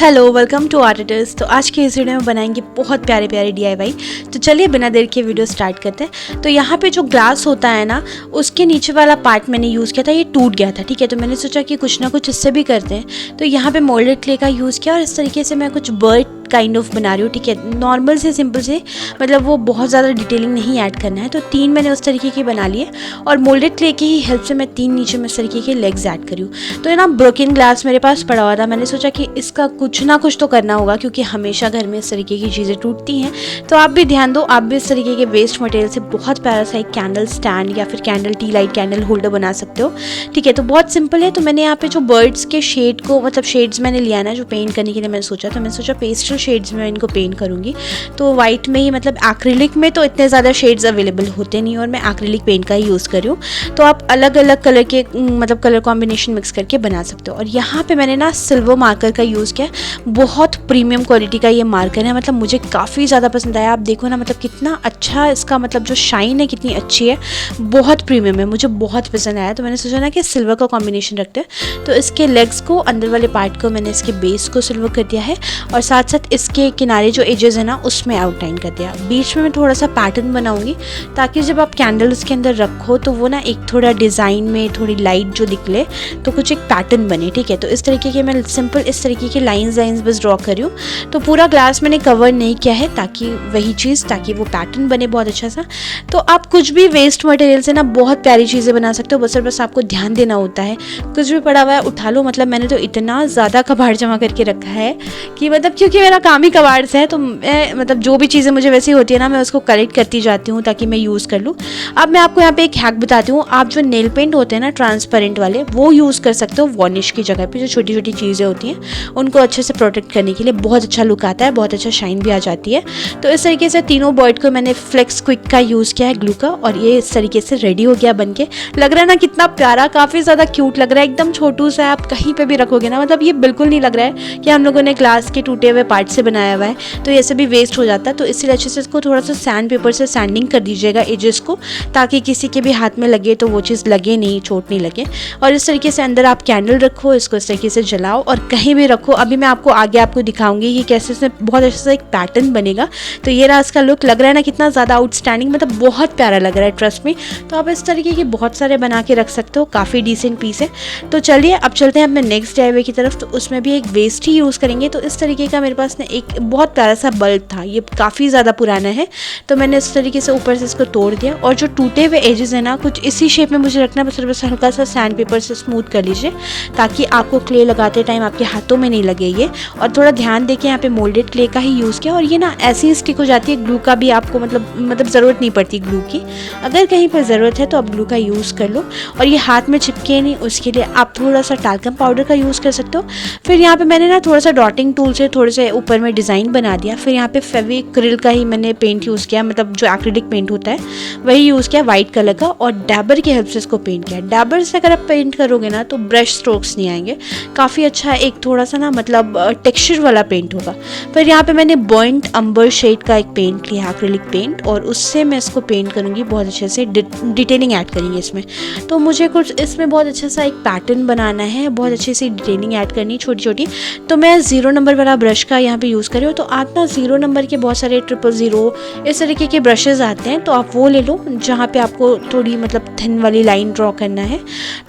Hello, welcome to artist. तो आज के इस वीडियो में बनाएंगे बहुत प्यारे प्यारे DIY। तो चलिए बिना देर के वीडियो स्टार्ट करते हैं। तो यहाँ पे जो ग्लास होता है ना, उसके नीचे वाला पार्ट मैंने यूज़ किया था, ये टूट गया था। ठीक है, तो मैंने सोचा कि कुछ ना कुछ इससे भी करते हैं। तो यहाँ पे मोल्डेड क्ले का यूज़ किया और इस तरीके से मैं कुछ बर्ड काइंड ऑफ बना रही हूँ। ठीक है, नॉर्मल से सिंपल से, मतलब वो बहुत ज़्यादा डिटेलिंग नहीं ऐड करना है। तो 3 मैंने उस तरीके की बना लिए और मोल्डेड क्ले की ही हेल्प से मैं 3 नीचे में इस तरीके के लेग्स ऐड करी हूँ। तो ये ना ब्रोकन ग्लास मेरे पास पड़ा हुआ था, मैंने सोचा कि इसका कुछ ना कुछ तो करना होगा, क्योंकि हमेशा घर में इस तरीके की चीज़ें टूटती हैं। तो आप भी ध्यान दो, आप भी इस तरीके के वेस्ट मटेरियल से बहुत प्यारा सा एक कैंडल स्टैंड या फिर candle T light candle holder बना सकते हो। ठीक है, तो बहुत सिंपल है। तो मैंने यहाँ पे जो बर्ड्स के शेड को, मतलब शेड्स मैंने लिया ना जो पेंट करने के लिए मैंने सोचा, तो मैंने सोचा पेस्टल शेड्स में इनको पेंट करूँगी। तो वाइट में ही, मतलब एक्रिलिक में तो इतने ज़्यादा शेड्स अवेलेबल होते नहीं और मैं एक्रिलिक पेंट का ही यूज़ कर रही हूँ। तो आप अलग अलग कलर के, मतलब कलर कॉम्बिनेशन मिक्स करके बना सकते हो। और यहाँ पे मैंने ना सिल्वर मार्कर का यूज़ किया, बहुत प्रीमियम क्वालिटी का ये मार्कर है, मतलब मुझे काफ़ी ज़्यादा पसंद आया। आप देखो ना, मतलब कितना अच्छा इसका, मतलब जो शाइन है कितनी अच्छी है, बहुत प्रीमियम है, मुझे बहुत पसंद आया। तो मैंने सोचा ना कि सिल्वर का कॉम्बिनेशन रखते हैं। तो इसके लेग्स को, अंदर वाले पार्ट को मैंने इसके बेस को सिल्वर कर दिया है और साथ साथ इसके किनारे जो एजेस है ना उसमें आउटलाइन कर दिया। बीच में मैं थोड़ा सा पैटर्न बनाऊंगी ताकि जब आप कैंडल उसके अंदर रखो तो वो ना एक थोड़ा डिज़ाइन में थोड़ी लाइट जो निकले, तो कुछ एक पैटर्न बने। ठीक है, तो इस तरीके के मैं सिंपल इस तरीके के लाइंस बस ड्रॉ कर रही हूँ। तो पूरा ग्लास मैंने कवर नहीं किया है ताकि वही चीज़, ताकि वो पैटर्न बने बहुत अच्छा सा। तो आप कुछ भी वेस्ट मटेरियल से ना बहुत प्यारी चीज़ें बना सकते हो, बस आपको ध्यान देना होता है। कुछ भी पड़ा हुआ है उठा लो। मतलब मैंने तो इतना ज़्यादा कबाड़ जमा करके रखा है कि, मतलब क्योंकि मेरा काम ही कबाड़ से है, तो मैं, मतलब जो भी चीज़ें मुझे वैसी होती है ना, मैं उसको कलेक्ट करती जाती हूँ ताकि मैं यूज़ कर लूँ। अब मैं आपको यहाँ पे एक हैक बताती हूँ। आप जो नेल पेंट होते हैं ना ट्रांसपेरेंट वाले, वो यूज़ कर सकते हो वार्निश की जगह पे। जो छोटी छोटी चीज़ें होती हैं उनको अच्छे से प्रोटेक्ट करने के लिए बहुत अच्छा लुक आता है, बहुत अच्छा शाइन भी आ जाती है। तो इस तरीके से तीनों बर्ड को मैंने फ्लेक्स क्विक का यूज़ किया है, ग्लू का, और ये इस तरीके से रेडी हो गया बनके। लग रहा है ना कितना प्यारा, काफ़ी ज़्यादा क्यूट लग रहा है, एकदम छोटू सा। आप कहीं पे भी रखोगे ना, मतलब ये बिल्कुल नहीं लग रहा है कि हम लोगों ने ग्लास के टूटे हुए पार्ट से बनाया हुआ है। तो ये से भी वेस्ट हो जाता है। तो इसलिए अच्छे से इसको थोड़ा सा सैंड पेपर से सैंडिंग कर दीजिएगा एजेस को, ताकि किसी के भी हाथ में लगे तो वो चीज़ लगे नहीं, चोट नहीं लगे। और इस तरीके से अंदर आप कैंडल रखो, इसको इस तरीके से जलाओ और कहीं भी रखो। अभी मैं आपको आगे आपको दिखाऊंगी कि कैसे इसमें बहुत अच्छा सा एक पैटर्न बनेगा। तो ये रहा इसका लुक, लग रहा है ना कितना ज़्यादा आउटस्टैंडिंग, मतलब बहुत प्यारा लग रहा है, ट्रस्ट में। तो आप इस तरीके के बहुत सारे बना के रख सकते हो, काफ़ी डिसेंट पीस है। तो चलिए अब चलते हैं अपने नेक्स्ट DIY की तरफ। तो उसमें भी एक वेस्ट ही यूज़ करेंगे। तो इस तरीके का मेरे पास ना एक बहुत प्यारा सा बल्ब था, ये काफ़ी ज़्यादा पुराना है। तो मैंने इस तरीके से ऊपर से इसको तोड़ दिया और जो टूटे हुए एजेस है ना, कुछ इसी शेप में मुझे रखना है। बस हल्का सा सैंड पेपर से स्मूथ कर लीजिए ताकि आपको क्ले लगाते टाइम आपके हाथों में नहीं लगे ये। और थोड़ा ध्यान देके यहाँ पे मोल्डेड क्ले का ही यूज़ किया और ये ना ऐसी ही स्टिक हो जाती है। ग्लू का भी आपको मतलब ज़रूरत नहीं पड़ती ग्लू की। अगर कहीं पर ज़रूरत है तो आप ग्लू का यूज़ कर लो। और ये हाथ में चिपके नहीं, उसके लिए आप थोड़ा सा टाल्कम पाउडर का यूज़ कर सकते हो। फिर यहाँ पे मैंने ना थोड़ा सा डॉटिंग टूल से थोड़े से ऊपर में डिज़ाइन बना दिया। फिर यहाँ पे फेविक्रिल का ही मैंने पेंट यूज़ किया, मतलब जो एक्रिलिक पेंट होता है वही यूज़ किया, वाइट कलर का, और डैबर की हेल्प से इसको पेंट किया। डैबर से अगर आप पेंट करोगे ना तो ब्रश स्ट्रोक्स नहीं आएंगे, काफ़ी अच्छा एक थोड़ा सा ना, मतलब टेक्सचर वाला पेंट होगा। फिर यहाँ पे मैंने बॉइंट अंबर शेड का एक पेंट लिया, एक्रिलिक पेंट, और उससे मैं इसको पेंट करूँगी, बहुत अच्छे से डिटेलिंग ऐड करेंगे इसमें। तो मुझे कुछ इसमें बहुत अच्छा सा एक पैटर्न बनाना है, बहुत अच्छी सी डिटेलिंग ऐड करनी छोटी छोटी। तो मैं 0 नंबर वाला ब्रश का यहाँ पे यूज़ कर रही हूँ। तो आप ना 0 नंबर के बहुत सारे 000 इस तरीके के ब्रशेज़ आते हैं, तो आप वो ले लो जहाँ पे आपको थोड़ी, मतलब थिन वाली लाइन ड्रॉ करना है।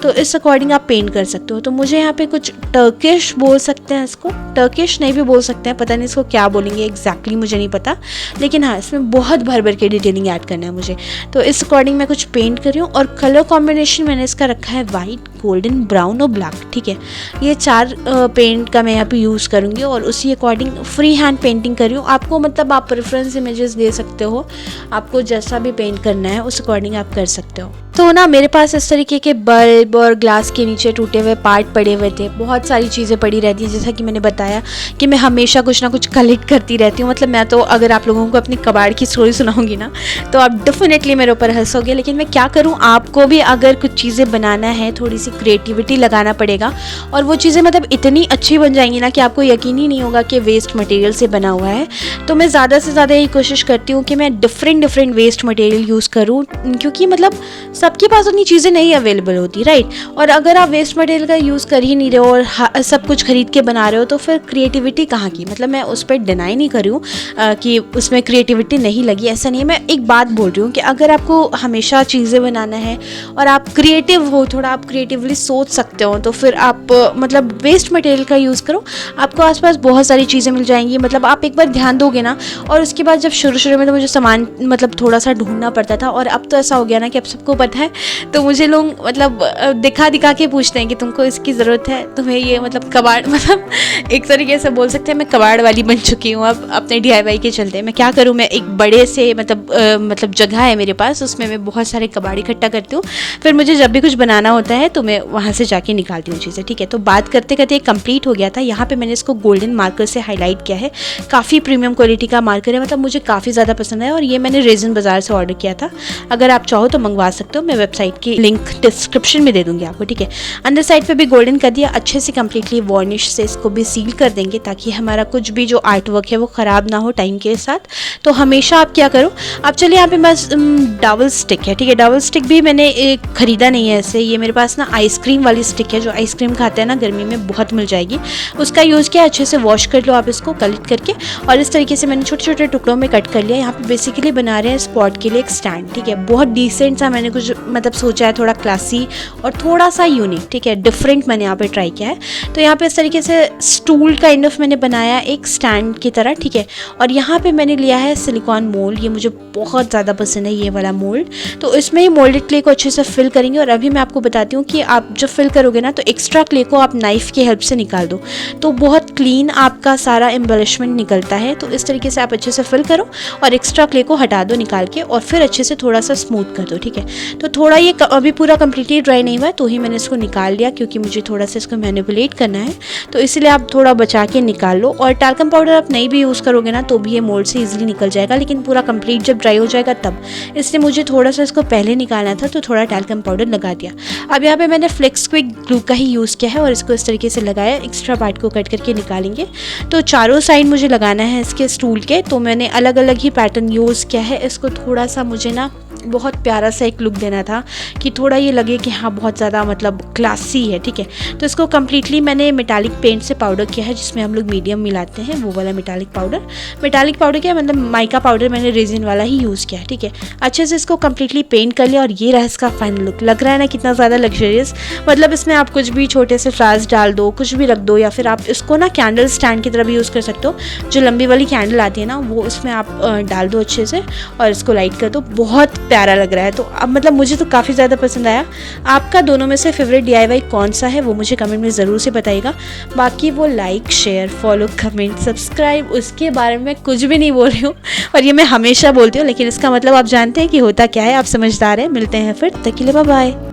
तो इस अकॉर्डिंग आप पेंट कर सकते हो। तो मुझे यहाँ पे कुछ टर्किश बोल सकते हैं, इसको टर्किश नहीं भी बोल सकते हैं, पता नहीं इसको क्या बोलेंगे एग्जैक्टली, मुझे नहीं पता। लेकिन हाँ, इसमें बहुत भर भर के डिटेलिंग ऐड करना है मुझे। तो इस अकॉर्डिंग मैं कुछ पेंट कर रही हूँ। और कलर कॉम्बिनेशन मैंने इसका रखा है वाइट, गोल्डन, ब्राउन और ब्लैक। ठीक है, ये 4 पेंट का मैं यहाँ पे यूज़ करूँगी और उसी अकॉर्डिंग फ्री हैंड पेंटिंग कर रही हूँ। आपको, मतलब आप प्रेफरेंस इमेजेस दे सकते हो, आपको जैसा भी पेंट करना है उस अकॉर्डिंग आप कर सकते हो। तो ना मेरे पास इस तरीके के बल्ब और ग्लास के नीचे टूटे हुए पार्ट पड़े हुए थे, बहुत सारी चीज़ें पड़ी रहती हैं। जैसा कि मैंने बताया कि मैं हमेशा कुछ ना कुछ कलेक्ट करती रहती हूँ। मतलब मैं तो, अगर आप लोगों को अपनी कबाड़ की स्टोरी सुनाऊंगी ना तो आप डेफिनेटली मेरे ऊपर हंसोगे। लेकिन मैं क्या करूँ, आपको भी अगर कुछ चीज़ें बनाना है, थोड़ी सी क्रिएटिविटी लगाना पड़ेगा और वो चीज़ें मतलब इतनी अच्छी बन जाएंगी ना कि आपको यकीन ही नहीं होगा कि वेस्ट मटेरियल से बना हुआ है। तो मैं ज़्यादा से ज़्यादा यही कोशिश करती हूँ कि मैं डिफरेंट वेस्ट मटेरियल यूज़ करूँ, क्योंकि मतलब सबके पास उतनी चीज़ें नहीं अवेलेबल होती, राइट। और अगर आप वेस्ट मटेरियल का यूज़ कर ही नहीं रहे हो और सब कुछ खरीद के बना रहे हो तो फिर क्रिएटिविटी कहाँ की। मतलब मैं उस पर डिनाई नहीं कर रही हूँ कि उसमें क्रिएटिविटी नहीं लगी, ऐसा नहीं है। मैं एक बात बोल रही हूँ कि अगर आपको हमेशा चीज़ें बनाना है और आप क्रिएटिव हो, थोड़ा आप क्रिएटिवली सोच सकते हो, तो फिर आप मतलब वेस्ट मटेरियल का यूज़ करो। आपको आसपास बहुत सारी चीज़ें मिल जाएंगी। मतलब आप एक बार ध्यान दोगे ना, और उसके बाद जब शुरू में तो मुझे सामान मतलब थोड़ा सा ढूंढना पड़ता था, और अब तो ऐसा हो गया ना कि अब सबको पता है, तो मुझे लोग मतलब दिखा के पूछते हैं कि तुमको इसकी ज़रूरत है, तुम्हें ये मतलब कबाड़, मतलब एक तरीके से बोल सकते हैं मैं कबाड़ वाली बन चुकी हूँ अब अपने DIY के चलते। मैं क्या करूँ, मैं एक बड़े से मतलब जगह है मेरे पास, उसमें मैं बहुत सारे कबाड़ इकट्ठा करती हूँ। फिर मुझे जब भी कुछ बनाना होता है तो मैं वहाँ से जाके निकालती हूँ चीज़ें, ठीक है। तो बात करते करते कंप्लीट हो गया था। यहाँ पे मैंने इसको गोल्डन मार्कर से हाईलाइट किया है। काफ़ी प्रीमियम क्वालिटी का मार्कर है, मतलब मुझे काफ़ी ज़्यादा पसंद है, और ये मैंने रेजिन बाज़ार से ऑर्डर किया था। अगर आप चाहो तो मंगवा सकते हो, मैं वेबसाइट की लिंक डिस्क्रिप्शन में दे दूँगी आपको, ठीक है। अंदर साइड पर भी गोल्डन कर दिया अच्छे से, कम्प्लीटली वार्निश से इसको भी सील कर देंगे ताकि हमारा कुछ भी जो आर्ट वर्क है वो ख़राब ना हो टाइम के साथ। तो हमेशा आप क्या करो, आप चलिए यहाँ पे बस डबल स्टिक है, ठीक है। डबल स्टिक भी मैंने ख़रीदा नहीं है ऐसे, ये मेरे पास ना आइसक्रीम वाली स्टिक है, जो आइसक्रीम खाते हैं ना गर्मी में, बहुत मिल जाएगी, उसका यूज़ किया। अच्छे से वॉश कर लो आप इसको कलेक्ट करके, और इस तरीके से मैंने छोटे छोटे टुकड़ों में कट कर लिया। यहाँ पे बेसिकली बना रहे हैं स्पॉट के लिए एक स्टैंड, ठीक है। बहुत डिसेंट सा मैंने कुछ मतलब सोचा है, थोड़ा क्लासी और थोड़ा सा यूनिक, ठीक है, डिफरेंट मैंने यहाँ पे ट्राई किया है। तो यहाँ पे इस तरीके से स्टूल काइंड ऑफ मैंने बनाया एक स्टैंड की तरह, ठीक है। और यहाँ पे मैंने लिया है सिलिकॉन मोल्ड, ये मुझे बहुत ज़्यादा पसंद है ये वाला मोल्ड। तो इसमें ही मोल्डेड क्ले को अच्छे से फिल करेंगे। और अभी मैं आपको बताती हूँ कि आप जब फिल करोगे ना तो एक्स्ट्रा क्ले को आप नाइफ़ की हेल्प से निकाल दो, तो बहुत क्लीन आपका सारा एम्बेलिशमेंट निकलता है। तो इस तरीके से आप अच्छे से फिल करो और एक्स्ट्रा क्ले को हटा दो निकाल के, और फिर अच्छे से थोड़ा सा स्मूथ कर दो, ठीक है। तो थोड़ा ये अभी पूरा कम्प्लीटली ड्राई नहीं हुआ है, तो ही मैंने इसको निकाल लिया, क्योंकि मुझे थोड़ा सा इसको मैनिपुलेट करना है, तो इसलिए आप थोड़ा बचा के निकाल लो। और टाल्कम पाउडर आप नहीं भी यूज़ करोगे ना तो भी ये मोल्ड से ईजिली निकल जाएगा, लेकिन पूरा कंप्लीट जब ड्राई हो जाएगा तब, इसलिए मुझे थोड़ा सा इसको पहले निकालना था, तो थोड़ा टाल्कम पाउडर लगा दिया। अब यहाँ पे मैंने फ्लेक्स क्विक ग्लू का ही यूज़ किया है और इसको इस तरीके से लगाया। एक्स्ट्रा पार्ट को कट करके निकालेंगे। तो चारों साइड मुझे लगाना है इसके स्टूल के, तो मैंने अलग अलग ही पैटर्न यूज़ किया है। इसको थोड़ा सा मुझे ना बहुत प्यारा सा एक लुक देना था कि थोड़ा ये लगे कि हाँ बहुत ज़्यादा मतलब क्लासी है, ठीक है। तो इसको कम्प्लीटली मैंने मेटालिक पेंट से पाउडर किया है, जिसमें हम लोग मीडियम मिलाते हैं, वो वाला मेटालिक पाउडर क्या मतलब माइका पाउडर मैंने रेजिन वाला ही यूज़ किया है, ठीक है। अच्छे से इसको कम्प्लीटली पेंट कर लिया और ये रहा इसका फाइनल लुक। लग रहा है ना कितना ज़्यादा लग्जरियस। मतलब इसमें आप कुछ भी छोटे से फ्लावर्स डाल दो, कुछ भी रख दो, या फिर आप इसको ना कैंडल स्टैंड की तरह भी यूज़ कर सकते हो। जो लंबी वाली कैंडल आती है ना वो उसमें आप डाल दो अच्छे से और इसको लाइट कर दो। बहुत प्यारा लग रहा है। तो अब मतलब मुझे तो काफ़ी ज़्यादा पसंद आया। आपका दोनों में से फेवरेट DIY कौन सा है वो मुझे कमेंट में ज़रूर से बताइएगा। बाकी वो like, share, follow, comment, subscribe, उसके बारे में कुछ भी नहीं बोल रही हूँ, और ये मैं हमेशा बोलती हूँ, लेकिन इसका मतलब आप जानते हैं कि होता क्या है। आप समझदार हैं। मिलते हैं फिर, तक के लिए बाय बाय।